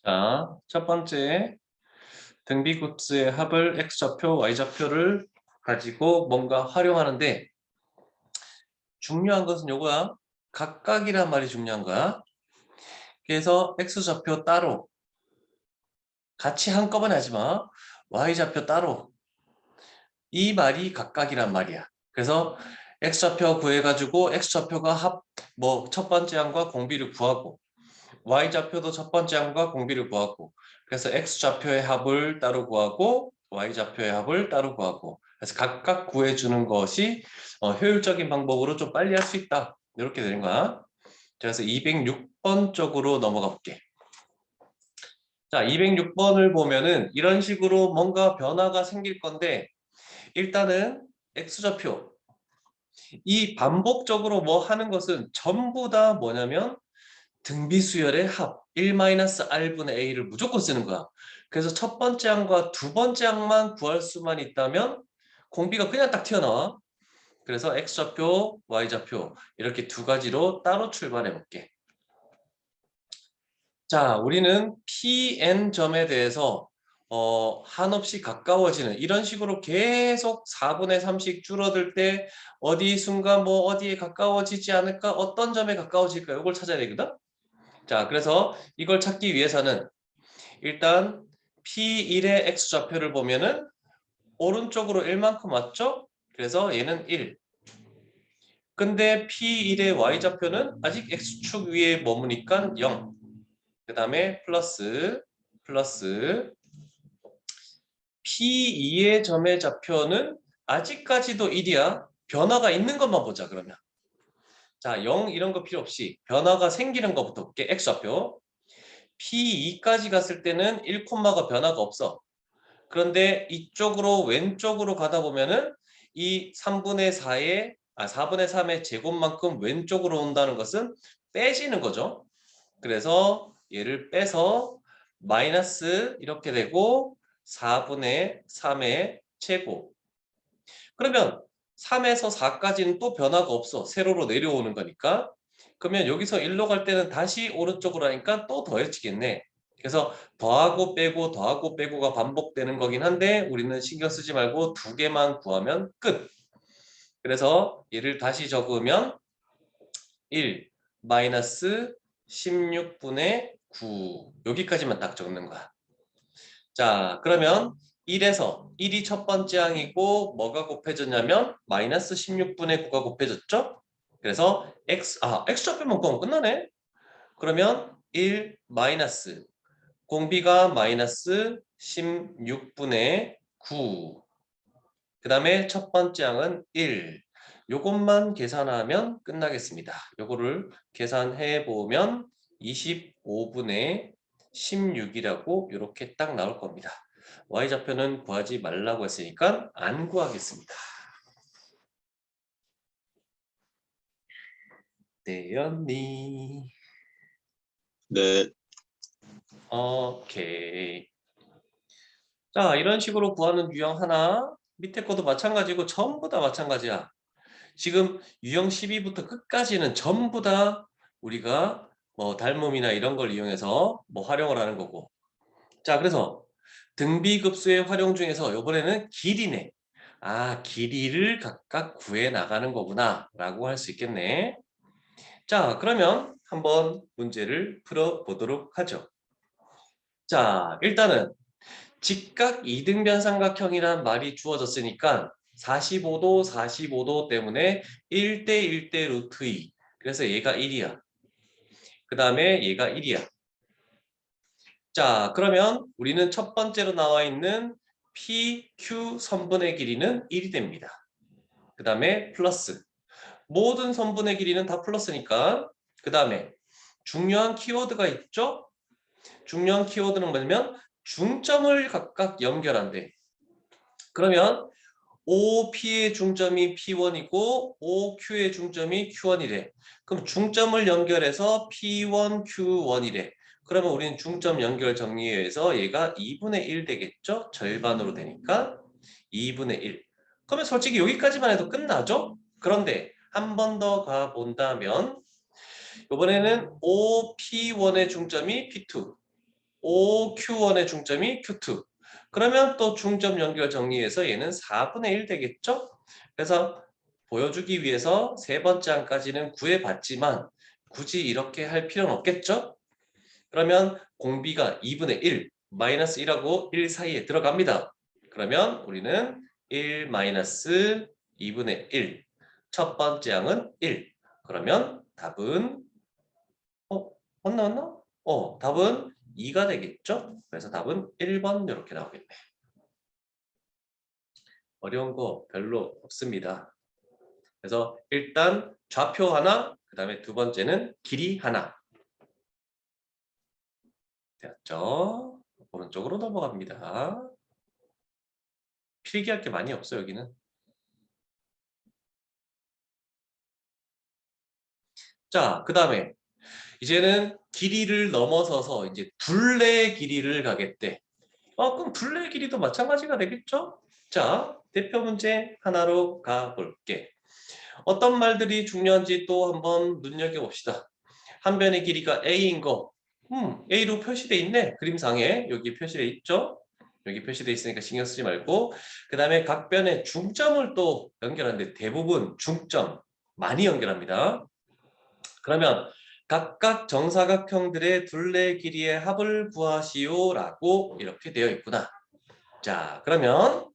자, 첫 번째 등비급수의 합을 x좌표, y좌표를 가지고 뭔가 활용하는데 중요한 것은 요거야. 각각이란 말이 중요한 거야. 그래서 x좌표 따로 같이 한꺼번에 하지 마. y좌표 따로. 이 말이 각각이란 말이야. 그래서 x좌표 구해가지고 x좌표가 첫 번째 항과 공비를 구하고 y좌표도 첫 번째 항과 공비를 구하고 그래서 x좌표의 합을 따로 구하고 y좌표의 합을 따로 구하고 그래서 각각 구해주는 것이 효율적인 방법으로 좀 빨리 할 수 있다. 이렇게 되는 거야. 그래서 206번 쪽으로 넘어가 볼게. 자, 206번을 보면은 이런 식으로 뭔가 변화가 생길 건데 일단은 x좌표 이 반복적으로 뭐 하는 것은 전부 다 뭐냐면 등비수열의 합 1-r분의 a를 무조건 쓰는 거야. 그래서 첫 번째 항과 두 번째 항만 구할 수만 있다면 공비가 그냥 딱 튀어나와. 그래서 x좌표, y좌표 이렇게 두 가지로 따로 출발해 볼게. 자, 우리는 pn점에 대해서 한없이 가까워지는 이런 식으로 계속 4분의 3씩 줄어들 때 어디 순간 뭐 어디에 가까워지지 않을까? 어떤 점에 가까워질까? 이걸 찾아야 되거든. 자, 그래서 이걸 찾기 위해서는 일단 P1의 X좌표를 보면은 오른쪽으로 1만큼 왔죠? 그래서 얘는 1. 근데 P1의 Y좌표는 아직 X축 위에 머무니까 0. 그 다음에 플러스 P2의 점의 좌표는 아직까지도 1이야. 변화가 있는 것만 보자, 그러면. 자, 0 이런 거 필요 없이 변화가 생기는 것부터 볼게. X좌표. P2까지 갔을 때는 1콤마가 변화가 없어. 그런데 이쪽으로 왼쪽으로 가다 보면은 이 4분의 3의 제곱만큼 왼쪽으로 온다는 것은 빼지는 거죠. 그래서 얘를 빼서 마이너스 이렇게 되고 4분의 3의 제곱. 그러면 3에서 4까지는 또 변화가 없어. 세로로 내려오는 거니까. 그러면 여기서 1로 갈 때는 다시 오른쪽으로 하니까 또 더해지겠네. 그래서 더하고 빼고가 반복되는 거긴 한데 우리는 신경 쓰지 말고 두 개만 구하면 끝. 그래서 얘를 다시 적으면 1 마이너스 16분의 9 여기까지만 딱 적는 거야. 자, 그러면 1에서 1이 첫 번째 항이고 뭐가 곱해졌냐면 마이너스 16분의 9가 곱해졌죠? 그래서 x좌표만 구하면 끝나네. 그러면 1 마이너스 공비가 마이너스 16분의 9. 그 다음에 첫 번째 항은 1. 요것만 계산하면 끝나겠습니다. 요거를 계산해 보면 25분의 16이라고 이렇게 딱 나올 겁니다. y좌표는 구하지 말라고 했으니까 안 구하겠습니다. 대연니. 네, 오케이. 자, 이런 식으로 구하는 유형 하나, 밑에 것도 마찬가지고 전부 다 마찬가지야. 지금 유형 12부터 끝까지는 전부 다 우리가 뭐 닮음이나 이런 걸 이용해서 뭐 활용을 하는 거고. 자, 그래서 등비급수의 활용 중에서 이번에는 길이네. 아, 길이를 각각 구해 나가는 거구나 라고 할 수 있겠네. 자, 그러면 한번 문제를 풀어보도록 하죠. 자, 일단은 직각 이등변 삼각형이란 말이 주어졌으니까 45도, 45도 때문에 1대 1대 루트 2. 그래서 얘가 1이야. 그 다음에 얘가 1이야. 자, 그러면 우리는 첫 번째로 나와 있는 PQ 선분의 길이는 1이 됩니다. 그 다음에 플러스. 모든 선분의 길이는 다 플러스니까. 그 다음에 중요한 키워드가 있죠? 중요한 키워드는 뭐냐면 중점을 각각 연결한대. 그러면 OP의 중점이 P1이고 OQ의 중점이 Q1이래. 그럼 중점을 연결해서 P1, Q1이래. 그러면 우리는 중점 연결 정리해서 얘가 2분의 1 되겠죠? 절반으로 되니까 2분의 1. 그러면 솔직히 여기까지만 해도 끝나죠? 그런데 한 번 더 가본다면 이번에는 OP1의 중점이 P2, OQ1의 중점이 Q2. 그러면 또 중점 연결 정리해서 얘는 4분의 1 되겠죠? 그래서 보여주기 위해서 세 번째 항까지는 구해봤지만 굳이 이렇게 할 필요는 없겠죠? 그러면 공비가 2분의 1, 마이너스 1하고 1 사이에 들어갑니다. 그러면 우리는 1 마이너스 2분의 1. 첫 번째 항은 1. 그러면 답은 맞나? 답은 2가 되겠죠? 그래서 답은 1번 이렇게 나오겠네. 어려운 거 별로 없습니다. 그래서 일단 좌표 하나, 그 다음에 두 번째는 길이 하나. 됐죠? 오른쪽으로 넘어갑니다. 필기할 게 많이 없어요, 여기는. 자, 그 다음에 이제는 길이를 넘어서서 이제 둘레 길이를 가겠대. 그럼 둘레 길이도 마찬가지가 되겠죠? 자, 대표 문제 하나로 가볼게. 어떤 말들이 중요한지 또 한번 눈여겨봅시다. 한 변의 길이가 A인 거. A로 표시돼 있네. 그림상에 여기 표시돼 있죠? 여기 표시돼 있으니까 신경 쓰지 말고 그 다음에 각 변의 중점을 또 연결하는데 대부분 중점 많이 연결합니다. 그러면 각각 정사각형들의 둘레 길이의 합을 구하시오라고 이렇게 되어 있구나. 자, 그러면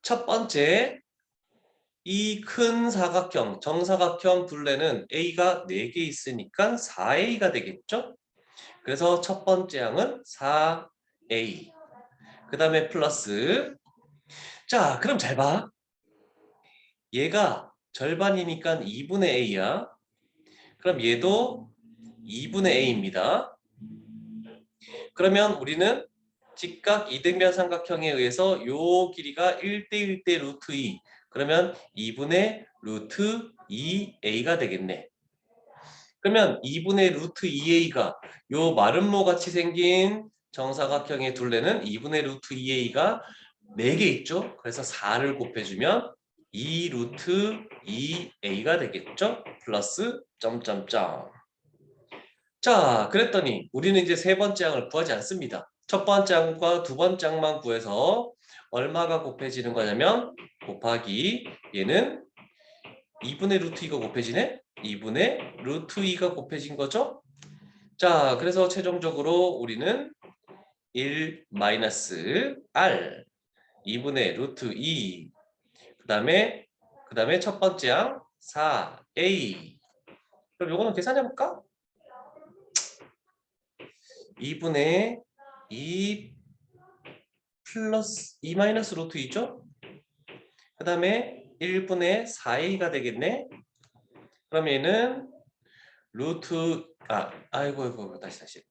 첫 번째 이 큰 사각형, 정사각형 둘레는 A가 4개 있으니까 4A가 되겠죠? 그래서 첫 번째 항은 4A. 그 다음에 플러스. 자, 그럼 잘 봐. 얘가 절반이니까 2분의 A야. 그럼 얘도 2분의 A입니다. 그러면 우리는 직각 이등변 삼각형에 의해서 요 길이가 1대 1대 루트 2. 그러면 2분의 루트 2a가 되겠네. 그러면 2분의 루트 2a가 요 마름모 같이 생긴 정사각형의 둘레는 2분의 루트 2a가 4개 있죠. 그래서 4를 곱해주면 2 루트 2a가 되겠죠. 플러스 점점점. 자, 그랬더니 우리는 이제 세 번째 항을 구하지 않습니다. 첫 번째 항과 두 번째 항만 구해서 얼마가 곱해지는 거냐면 곱하기 얘는 2분의 루트 2가 곱해지네? 2분의 루트 2가 곱해진 거죠? 자, 그래서 최종적으로 우리는 1 마이너스 R 2분의 루트 2 그 다음에 첫 번째 항 4A 그럼 요거는 계산해볼까? 2분의 2 플러스 2 마이너스 루트 2죠? 그 다음에 1분의 4a가 되겠네. 그럼 얘는 루트 아이고 다시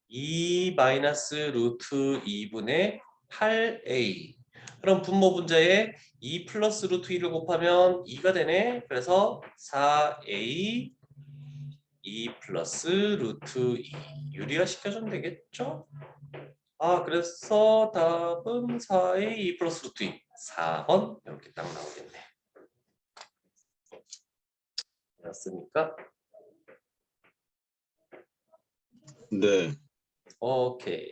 2 마이너스 루트 2분의 8a. 그럼 분모 분자에 2 플러스 루트 2를 곱하면 2가 되네. 그래서 4a 2 플러스 루트 2 유리화 시켜주면 되겠죠? 그래서 답은 4의 2 플러스 루트 2. 4번 이렇게 딱 나오겠네. 맞습니까? 네. 오케이.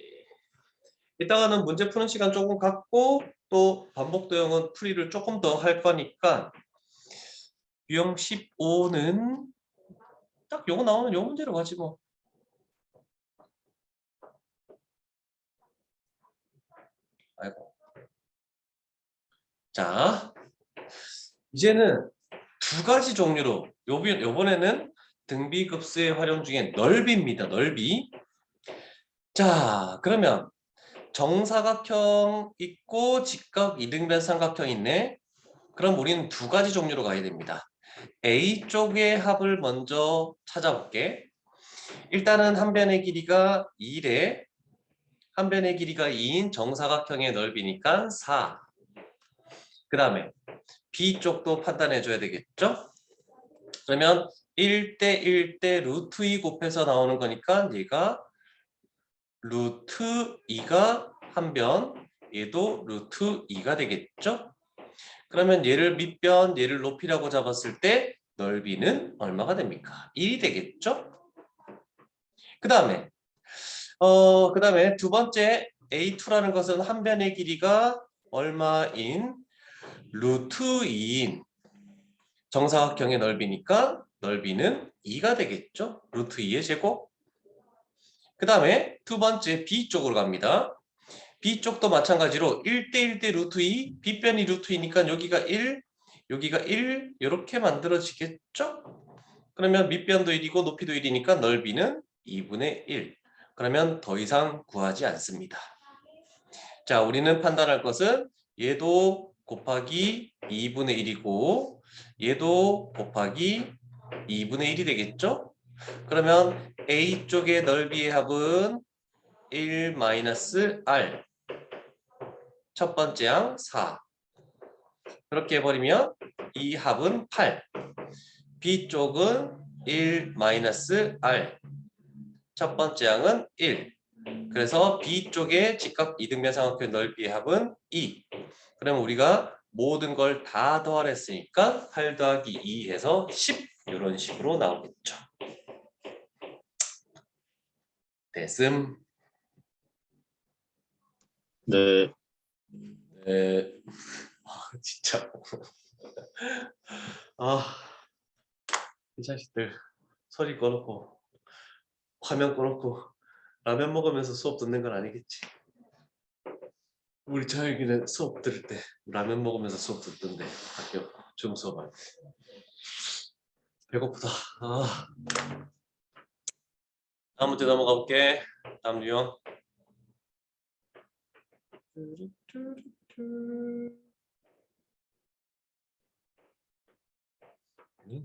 이따가는 문제 푸는 시간 조금 갖고 또 반복 도형은 풀이를 조금 더 할 거니까 유형 15는 딱 요거 나오는 요 문제로 가지 뭐. 아이고. 자, 이제는 두 가지 종류로 요번에는 등비급수의 활용 중에 넓이입니다. 넓이. 자, 그러면 정사각형 있고 직각 이등변 삼각형 있네. 그럼 우리는 두 가지 종류로 가야 됩니다. A 쪽의 합을 먼저 찾아볼게. 일단은 한 변의 길이가 2래. 한 변의 길이가 2인 정사각형의 넓이니까 4. 그 다음에 B 쪽도 판단해 줘야 되겠죠? 그러면 1대 1대 루트 2 곱해서 나오는 거니까 얘가 루트 2가 한 변, 얘도 루트 2가 되겠죠? 그러면 얘를 밑변, 얘를 높이라고 잡았을 때 넓이는 얼마가 됩니까? 1이 되겠죠? 그 다음에 그 다음에 두 번째 A2라는 것은 한 변의 길이가 얼마인 루트 2인 정사각형의 넓이니까 넓이는 2가 되겠죠. 루트 2의 제곱. 그 다음에 두 번째 B쪽으로 갑니다. B쪽도 마찬가지로 1대1대 루트 2, B변이 루트 2니까 여기가 1, 여기가 1 이렇게 만들어지겠죠? 그러면 밑변도 1이고 높이도 1이니까 넓이는 2분의 1. 그러면 더 이상 구하지 않습니다. 자, 우리는 판단할 것은 얘도 곱하기 2분의 1이고 얘도 곱하기 2분의 1이 되겠죠? 그러면 A쪽의 넓이의 합은 1-R 첫 번째 항 4 그렇게 해버리면 이 합은 8 B쪽은 1-R 첫 번째 항은 1 그래서 B쪽의 직각 이등변삼각형 넓이의 합은 2 그럼 우리가 모든 걸 다 더하랬으니까 8 더하기 2 해서 10 이런 식으로 나오겠죠. 됐음. 네. 네. 진짜. 이 자식들 소리 꺼놓고 화면 꺼놓고 라면 먹으면서 수업 듣는 건 아니겠지. 우리 저녁에는 수업 들을 때 라면 먹으면서 수업 듣던데 학교 중수업 할 때. 배고프다. 다음 문제 넘어가 볼게. 다음 유형.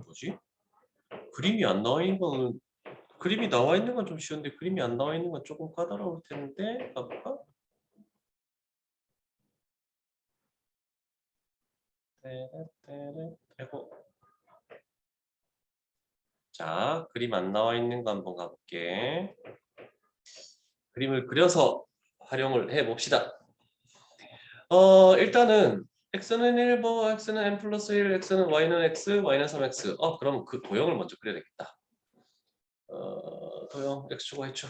뭐지? 그림이 안 나와 있는 거는 그림이 나와 있는 건 좀 쉬운데 그림이 안 나와 있는 건 조금 까다로울 텐데 가볼까? 자, 그림 안 나와 있는 거 한번 가볼게. 그림을 그려서 활용을 해봅시다. 일단은 x는 1, x는 n 플러스 1, x는 y는 x, y는 3x. 그럼 그 도형을 먼저 그려야 되겠다. 도형 x축, y축.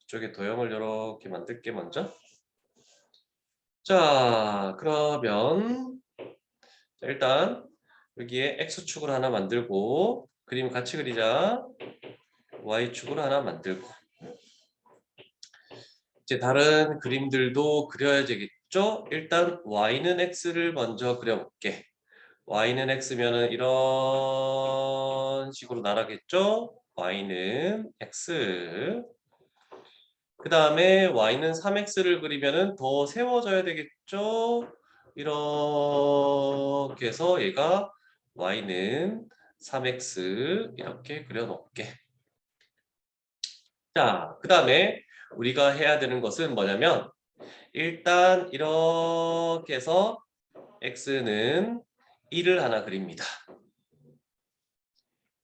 이쪽에 도형을 이렇게 만들게 먼저. 자, 그러면 일단 여기에 x축을 하나 만들고 그림 같이 그리자. y축을 하나 만들고 이제 다른 그림들도 그려야 되겠죠? 일단 y는 x를 먼저 그려볼게. y는 x면은 이런 식으로 나가겠죠? y는 x. 그 다음에 y는 3x를 그리면은 더 세워져야 되겠죠? 이렇게 해서 얘가 y는 3x 이렇게 그려놓을게. 자, 그 다음에 우리가 해야 되는 것은 뭐냐면 일단 이렇게 해서 x는 1을 하나 그립니다.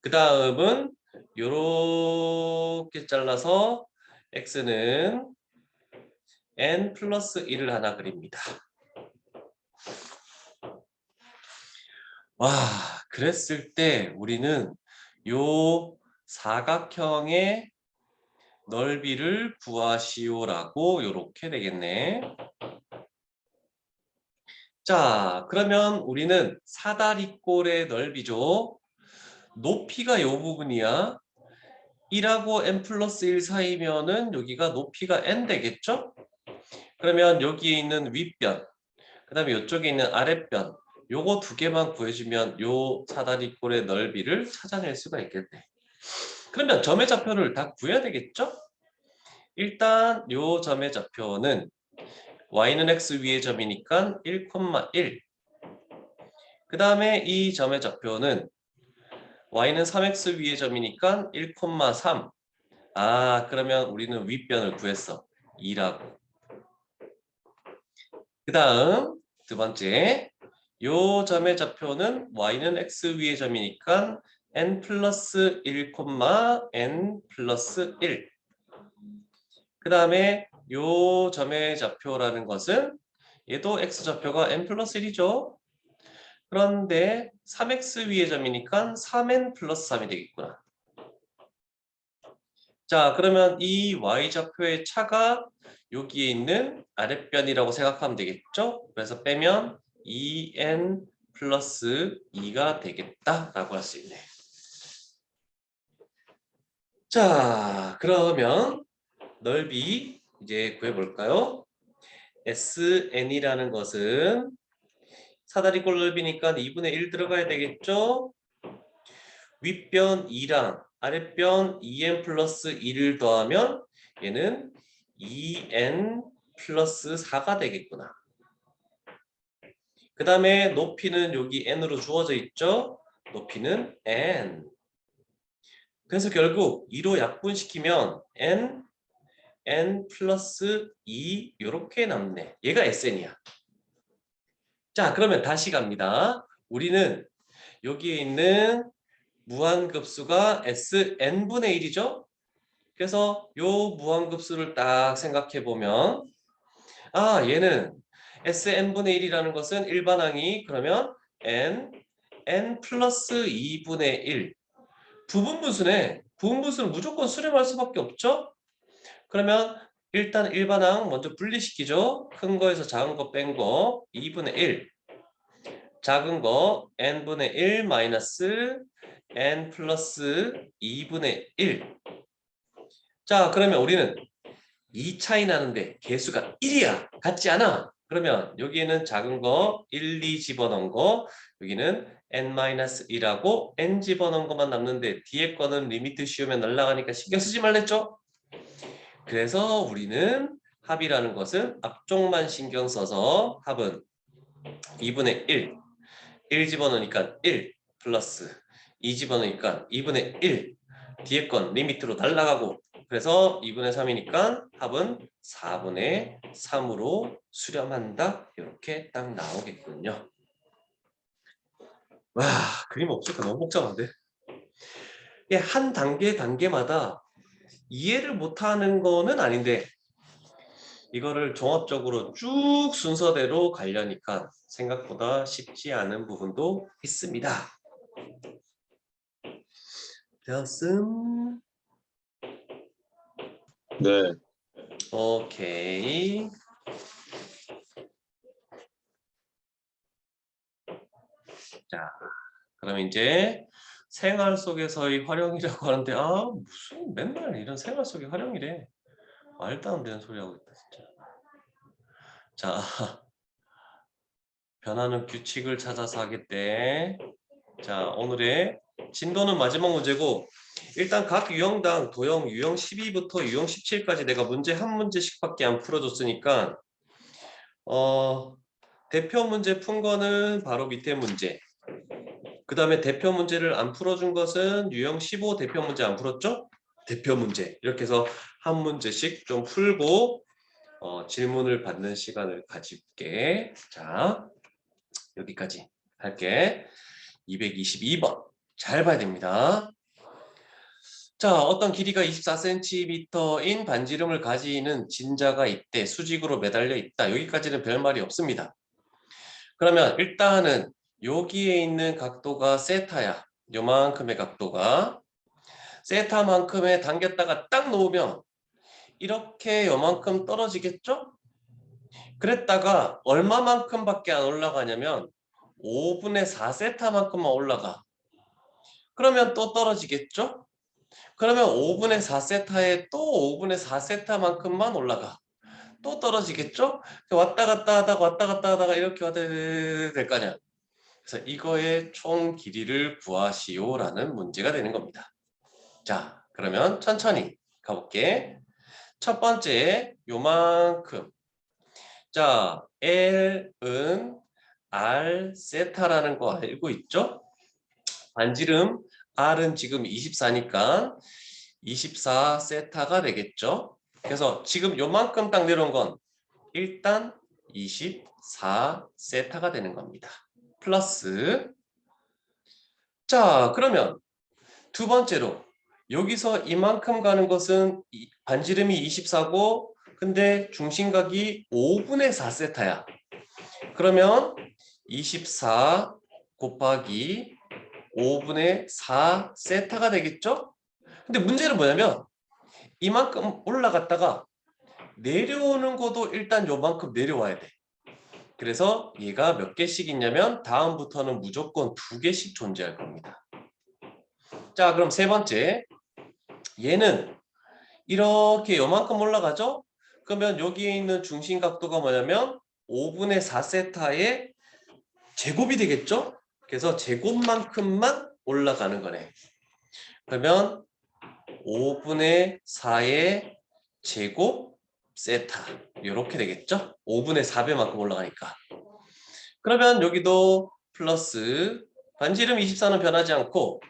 그 다음은 이렇게 잘라서 x는 n 플러스 1을 하나 그립니다. 와, 그랬을 때 우리는 요 사각형의 넓이를 구하시오라고 이렇게 되겠네. 자, 그러면 우리는 사다리꼴의 넓이죠. 높이가 요 부분이야. 1하고 n 플러스 1 사이면은 여기가 높이가 n 되겠죠? 그러면 여기에 있는 윗변, 그 다음에 이쪽에 있는 아랫변, 요거 두 개만 구해주면 요 사다리꼴의 넓이를 찾아낼 수가 있겠네. 그러면 점의 좌표를 다 구해야 되겠죠? 일단 요 점의 좌표는 y는 x 위의 점이니까 1,1. 그 다음에 이 점의 좌표는 y는 3x 위의 점이니까 1,3. 그러면 우리는 윗변을 구했어. 2라고. 그 다음 두 번째 요 점의 좌표는 y는 x 위의 점이니까 n 플러스 1, n 플러스 1. 그 다음에 요 점의 좌표라는 것은 얘도 x 좌표가 n 플러스 1이죠. 그런데 3x 위의 점이니까 3n 플러스 3이 되겠구나. 자, 그러면 이 y좌표의 차가 여기에 있는 아랫변이라고 생각하면 되겠죠? 그래서 빼면 2n 플러스 2가 되겠다라고 할 수 있네. 자, 그러면 넓이 이제 구해볼까요? SN이라는 것은 사다리꼴 넓이니까 2분의 1 들어가야 되겠죠? 윗변 2랑 아랫변 2n 플러스 2를 더하면 얘는 2n 플러스 4가 되겠구나. 그 다음에 높이는 여기 n으로 주어져 있죠? 높이는 n. 그래서 결국 2로 약분시키면 n 플러스 2 이렇게 남네. 얘가 SN이야. 자, 그러면 다시 갑니다. 우리는 여기에 있는 무한급수가 Sn분의 1이죠? 그래서 요 무한급수를 딱 생각해 보면 얘는 Sn분의 1이라는 것은 일반항이 그러면 n 플러스 2분의 1 부분분수네. 부분분수는 무조건 수렴할 수밖에 없죠? 그러면 일단 일반항 먼저 분리시키죠. 큰 거에서 작은 거 뺀 거 2분의 1 작은 거 n분의 1 마이너스 n 플러스 2분의 1. 자, 그러면 우리는 2 차이 나는데 개수가 1이야. 같지 않아? 그러면 여기에는 작은 거 1, 2 집어넣은 거 여기는 n-1하고 n 집어넣은 것만 남는데 뒤에 거는 리미트 씌우면 날아가니까 신경 쓰지 말랬죠? 그래서 우리는 합이라는 것은 앞쪽만 신경 써서 합은 2분의 1 집어넣으니까 1 플러스 2 집어넣으니까 2분의 1 뒤에 건 리미트로 날아가고 그래서 2분의 3이니까 합은 4분의 3으로 수렴한다. 이렇게 딱 나오겠군요. 와, 그림 없으니까 너무 복잡한데? 한 단계마다 이해를 못하는 거는 아닌데 이거를 종합적으로 쭉 순서대로 가려니까 생각보다 쉽지 않은 부분도 있습니다. 되었음? 네. 오케이. 자, 그럼 이제 생활 속에서의 활용이라고 하는데 무슨 맨날 이런 생활 속의 활용이래. 말도 안 되는 소리 하고 있다 진짜. 자, 변하는 규칙을 찾아서 하겠대. 자, 오늘의 진도는 마지막 문제고 일단 각 유형당 도형 유형 12부터 유형 17까지 내가 문제 한 문제씩밖에 안 풀어줬으니까 대표 문제 푼 거는 바로 밑에 문제. 그 다음에 대표 문제를 안 풀어준 것은 유형 15 대표 문제 안 풀었죠? 대표 문제. 이렇게 해서 한 문제씩 좀 풀고 질문을 받는 시간을 가질게. 자, 여기까지 할게. 222번. 잘 봐야 됩니다. 자, 어떤 길이가 24cm인 반지름을 가지는 진자가 있대. 수직으로 매달려 있다. 여기까지는 별말이 없습니다. 그러면 일단은 여기에 있는 각도가 세타야. 요만큼의 각도가. 세타만큼에 당겼다가 딱 놓으면 이렇게 요만큼 떨어지겠죠? 그랬다가 얼마만큼밖에 안 올라가냐면 5분의 4세타만큼만 올라가. 그러면 또 떨어지겠죠? 그러면 5분의 4세타에 또 5분의 4세타만큼만 올라가. 또 떨어지겠죠? 왔다 갔다 하다가 왔다 갔다 하다가 이렇게 와야 될 거 아니야. 그래서 이거의 총 길이를 구하시오라는 문제가 되는 겁니다. 자, 그러면 천천히 가볼게. 첫 번째 요만큼. 자, L은 R 세타라는 거 알고 있죠? 반지름 R은 지금 24니까 24 세타가 되겠죠? 그래서 지금 요만큼 딱 내려온 건 일단 24 세타가 되는 겁니다. 플러스 자, 그러면 두 번째로 여기서 이만큼 가는 것은 반지름이 24고 근데 중심각이 5분의 4세타야. 그러면 24 곱하기 5분의 4 세타가 되겠죠? 근데 문제는 뭐냐면 이만큼 올라갔다가 내려오는 것도 일단 요만큼 내려와야 돼. 그래서 얘가 몇 개씩 있냐면 다음부터는 무조건 2개씩 존재할 겁니다. 자, 그럼 세 번째. 얘는 이렇게 요만큼 올라가죠? 그러면 여기에 있는 중심 각도가 뭐냐면 5분의 4 세타의 제곱이 되겠죠? 그래서 제곱만큼만 올라가는 거네. 그러면 5분의 4의 제곱 세타 이렇게 되겠죠? 5분의 4배만큼 올라가니까. 그러면 여기도 플러스 반지름 24는 변하지 않고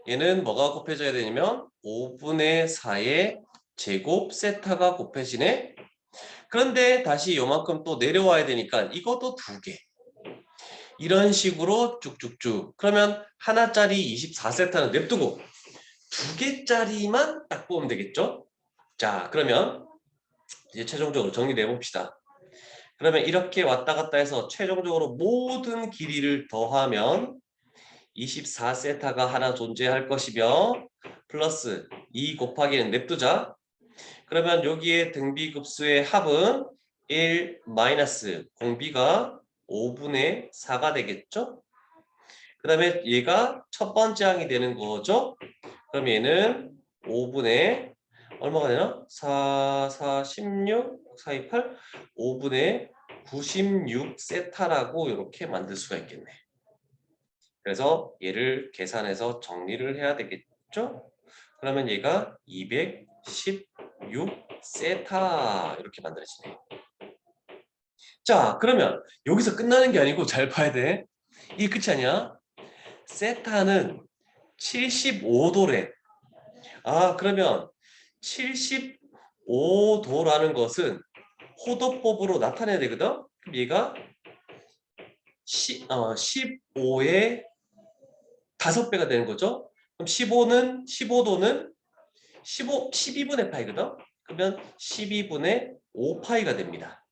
얘는 뭐가 곱해져야 되냐면 5분의 4의 제곱 세타가 곱해지네. 그런데 다시 요만큼 또 내려와야 되니까 이것도 2개. 이런 식으로 쭉쭉쭉. 그러면 하나짜리 24세타는 냅두고 2개짜리만 딱 뽑으면 되겠죠? 자, 그러면 이제 최종적으로 정리를 해봅시다. 그러면 이렇게 왔다 갔다 해서 최종적으로 모든 길이를 더하면 24세타가 하나 존재할 것이며 플러스 2 곱하기는 냅두자. 그러면 여기에 등비급수의 합은 1 마이너스 공비가 5분의 4가 되겠죠? 그 다음에 얘가 첫 번째 항이 되는 거죠? 그럼 얘는 5분의 얼마가 되나? 4, 4, 16, 4, 2, 8, 5분의 96 세타라고 이렇게 만들 수가 있겠네. 그래서 얘를 계산해서 정리를 해야 되겠죠? 그러면 얘가 216 세타 이렇게 만들어지네. 자, 그러면 여기서 끝나는 게 아니고 잘 봐야 돼. 이게 끝이 아니야. 세타는 75도래. 아, 그러면 75도라는 것은 호도법으로 나타내야 되거든? 그럼 얘가 15의 5배가 되는 거죠? 그럼 15도는 12분의 파이거든? 그러면 12분의 5파이가 됩니다.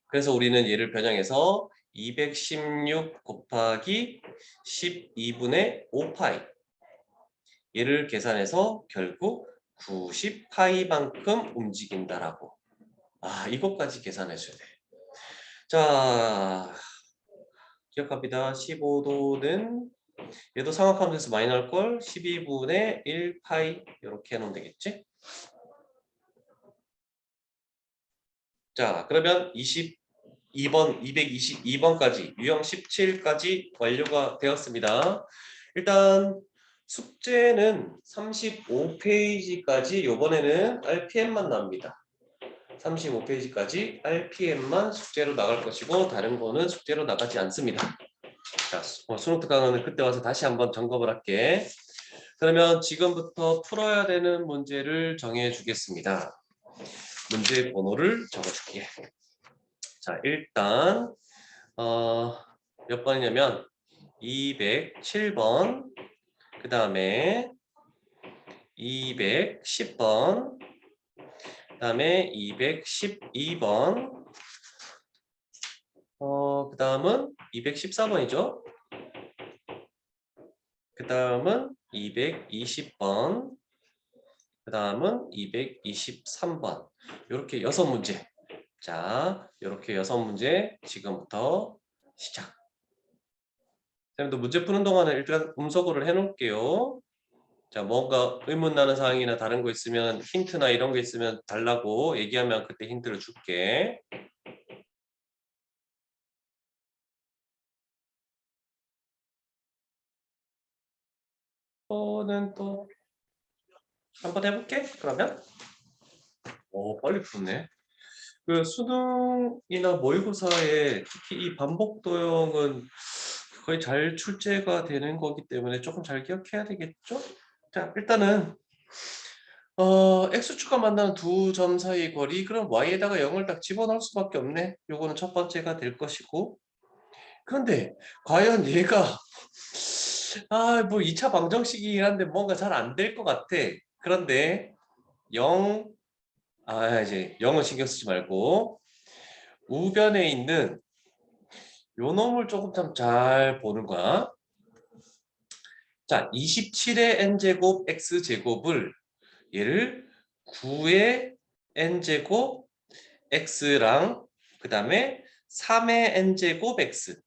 그래서 우리는 얘를 변형해서 216 곱하기 12분의 5파이 얘를 계산해서 결국 90파이만큼 움직인다라고. 이것까지 계산해 줘야 돼. 자, 기억합니다. 15도는 얘도 삼각함수에서 많이 나올 걸 12분의 1파이 이렇게 해놓으면 되겠지? 자, 그러면 22번, 222번까지 유형 17까지 완료가 되었습니다. 일단 숙제는 35페이지까지 이번에는 RPM만 나옵니다. 35페이지까지 RPM만 숙제로 나갈 것이고 다른 거는 숙제로 나가지 않습니다. 자, 수능 특강은 그때 와서 다시 한번 점검을 할게. 그러면 지금부터 풀어야 되는 문제를 정해 주겠습니다. 문제 번호를 적어줄게. 자, 일단 몇 번이냐면 207번, 그 다음에 210번, 그 다음에 212번, 그 다음은 214번이죠. 그 다음은 220번, 그 다음은 223번. 이렇게 6문제. 자, 이렇게 6문제 지금부터 시작. 선생님도 문제 푸는 동안에 일단 음소거를 해놓을게요. 자, 뭔가 의문 나는 사항이나 다른 거 있으면 힌트나 이런 거 있으면 달라고 얘기하면 그때 힌트를 줄게. 또는 또 한번 해볼게. 그러면 빨리 푸네. 그 수능이나 모의고사에 특히 이 반복 도형은 거의 잘 출제가 되는 거기 때문에 조금 잘 기억해야 되겠죠? 자, 일단은 X축과 만나는 두 점 사이의 거리, 그럼 Y에다가 0을 딱 집어넣을 수밖에 없네. 요거는 첫 번째가 될 것이고. 그런데 과연 얘가 뭐 2차 방정식이긴 한데 뭔가 잘 안 될 것 같아. 그런데 0, 이제 0은 신경 쓰지 말고 우변에 있는 요 놈을 조금 참 잘 보는 거야. 자, 27의 n제곱 x제곱을 얘를 9의 n제곱 x랑 그 다음에 3의 n제곱 x.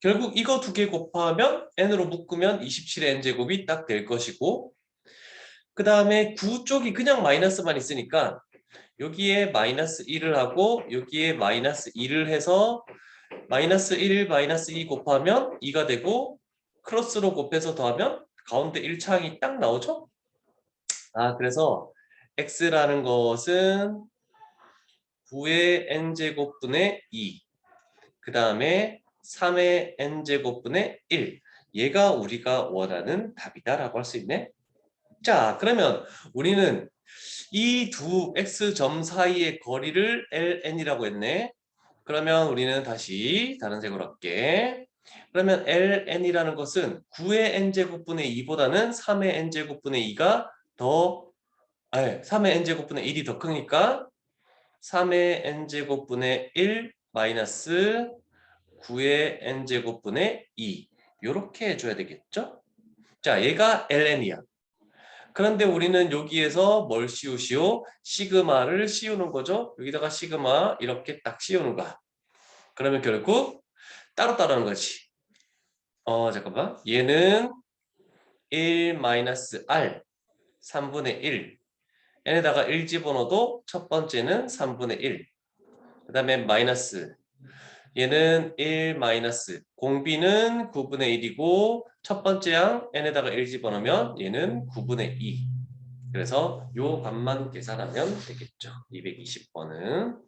결국 이거 두 개 곱하면 n으로 묶으면 27의 n제곱이 딱 될 것이고, 그 다음에 9 쪽이 그냥 마이너스만 있으니까 여기에 마이너스 1을 하고 여기에 마이너스 2를 해서 마이너스 1, 마이너스 2 곱하면 2가 되고, 크로스로 곱해서 더하면 가운데 1창이 딱 나오죠? 아, 그래서 x라는 것은 9의 n제곱분의 2, 그 다음에 3의 n제곱분의 1. 얘가 우리가 원하는 답이다라고 할 수 있네. 자, 그러면 우리는 이 두 x점 사이의 거리를 ln이라고 했네. 그러면 우리는 다시 다른 색으로 할게. 그러면 ln이라는 것은 9의 n제곱분의 2보다는 3의 n제곱분의 2가 더, 아니, 3의 n제곱분의 1이 더 크니까 3의 n제곱분의 1 마이너스 9의 n제곱분의 2 이렇게 해줘야 되겠죠? 자, 얘가 ln이야. 그런데 우리는 여기에서 뭘 씌우시오? 시그마를 씌우는 거죠. 여기다가 시그마 이렇게 딱 씌우는 거야. 그러면 결국 따로따로 하는 거지. 잠깐만. 얘는 1-r 3분의 1. n에다가 1 집어넣어도 첫 번째는 3분의 1. 그 다음에 마이너스. 얘는 1 마이너스. 공비는 9분의 1이고 첫 번째 양 n에다가 1 집어넣으면 얘는 9분의 2. 그래서 요 값만 계산하면 되겠죠. 220번은.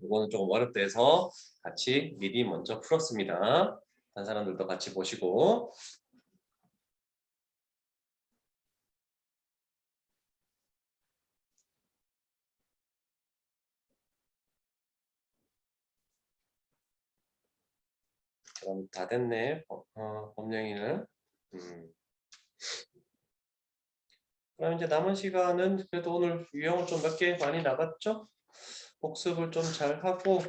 이거는 조금 어렵다 해서 같이 미리 먼저 풀었습니다. 다른 사람들도 같이 보시고. 그럼 다 됐네. 범령이는. 그럼 이제 남은 시간은 그래도 오늘 유형을 좀 몇 개 많이 나갔죠? 복습을 좀 잘 하고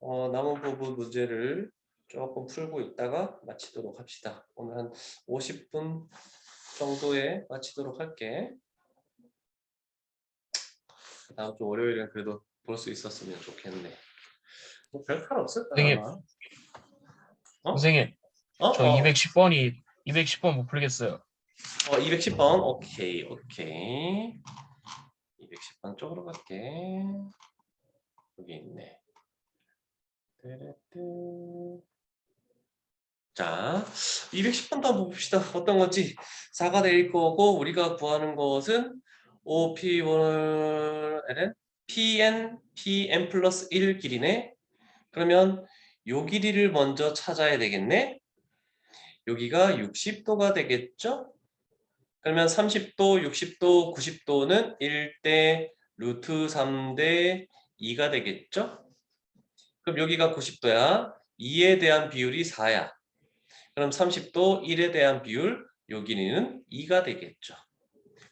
남은 부분 문제를 조금 풀고 있다가 마치도록 합시다. 오늘 한 50분 정도에 마치도록 할게. 다음 주 월요일에 그래도 볼 수 있었으면 좋겠네. 뭐 별탈 없을까 선생님, 아마. 어? 선생님, 저 210번 못 풀겠어요. 210번. 오케이. 210번 쪽으로 갈게. 여기 있네. 뚜루뚜. 자, 210번도 한번 봅시다. 어떤 건지. 4가 될 거고 우리가 구하는 것은 OP1L은 PN 플러스 1 길이네. 그러면 요 길이를 먼저 찾아야 되겠네. 여기가 60도가 되겠죠? 그러면 30도, 60도, 90도는 1대 루트 3대 2가 되겠죠? 그럼 여기가 90도야. 2에 대한 비율이 4야. 그럼 30도 1에 대한 비율, 요 길이는 2가 되겠죠.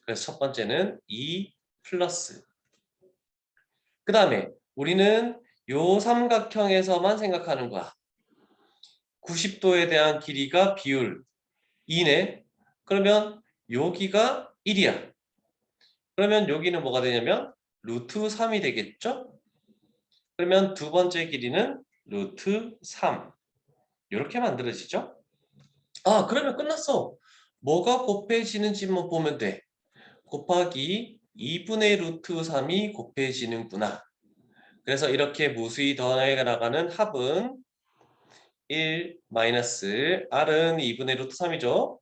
그래서 첫 번째는 2 플러스. 그 다음에 우리는 요 삼각형에서만 생각하는 거야. 90도에 대한 길이가 비율 2네. 그러면 여기가 1이야. 그러면 여기는 뭐가 되냐면 루트 3이 되겠죠? 그러면 두 번째 길이는 루트 3. 이렇게 만들어지죠? 아, 그러면 끝났어. 뭐가 곱해지는지만 보면 돼. 곱하기 2분의 루트 3이 곱해지는구나. 그래서 이렇게 무수히 더해 나가는 합은 1 마이너스 R은 2분의 루트 3이죠.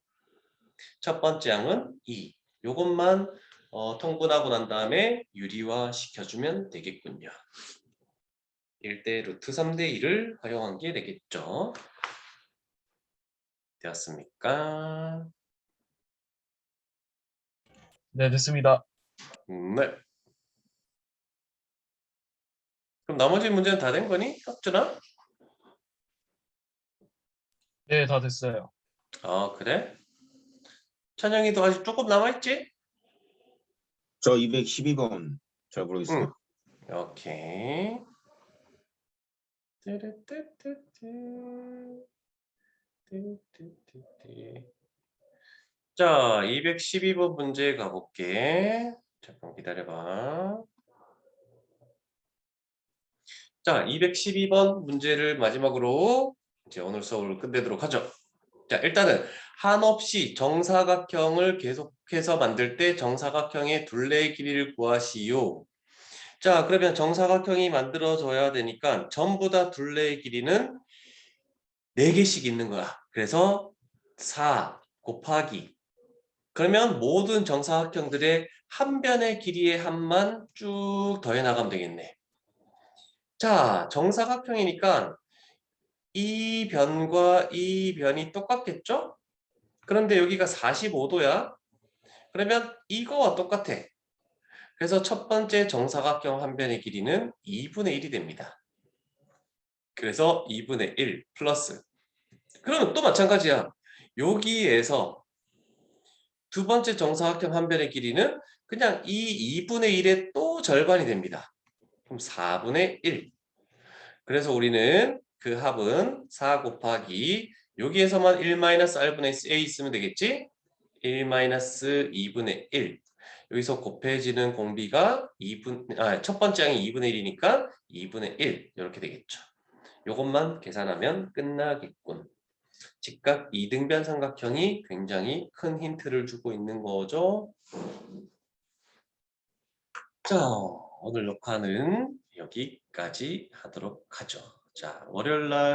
첫 번째 양은 2. 요것만 통분하고 난 다음에 유리화 시켜주면 되겠군요. 1대 루트 3대 2를 활용한 게 되겠죠. 되었습니까? 네, 됐습니다. 네. 그럼 나머지 문제는 다 된 거니? 혁준아? 네, 다 됐어요. 그래? 찬영이도 아직 조금 남아있지? 저 212번 잘 모르겠어요. 오케이. 자, 212번 문제 가볼게. 잠깐 기다려봐. 자, 212번 문제를 마지막으로 이제 오늘 수업을 끝내도록 하죠. 자, 일단은 한없이 정사각형을 계속해서 만들 때 정사각형의 둘레의 길이를 구하시오. 자, 그러면 정사각형이 만들어져야 되니까 전부 다 둘레의 길이는 4개씩 있는 거야. 그래서 4 곱하기. 그러면 모든 정사각형들의 한 변의 길이의 합만 쭉 더해 나가면 되겠네. 자, 정사각형이니까 이 변과 이 변이 똑같겠죠? 그런데 여기가 45도야. 그러면 이거와 똑같아. 그래서 첫 번째 정사각형 한 변의 길이는 2분의 1이 됩니다. 그래서 2분의 1 플러스. 그러면 또 마찬가지야. 여기에서 두 번째 정사각형 한 변의 길이는 그냥 이 2분의 1의 또 절반이 됩니다. 그럼 4분의 1. 그래서 우리는 그 합은 4 곱하기 여기에서만 1-r분의 a 있으면 되겠지? 1-2분의 1. 여기서 곱해지는 공비가 첫 번째 항이 2분의 1이니까 2분의 1 이렇게 되겠죠. 이것만 계산하면 끝나겠군. 직각 이등변 삼각형이 굉장히 큰 힌트를 주고 있는 거죠. 자, 오늘 녹화는 여기까지 하도록 하죠. 자, 월요일 날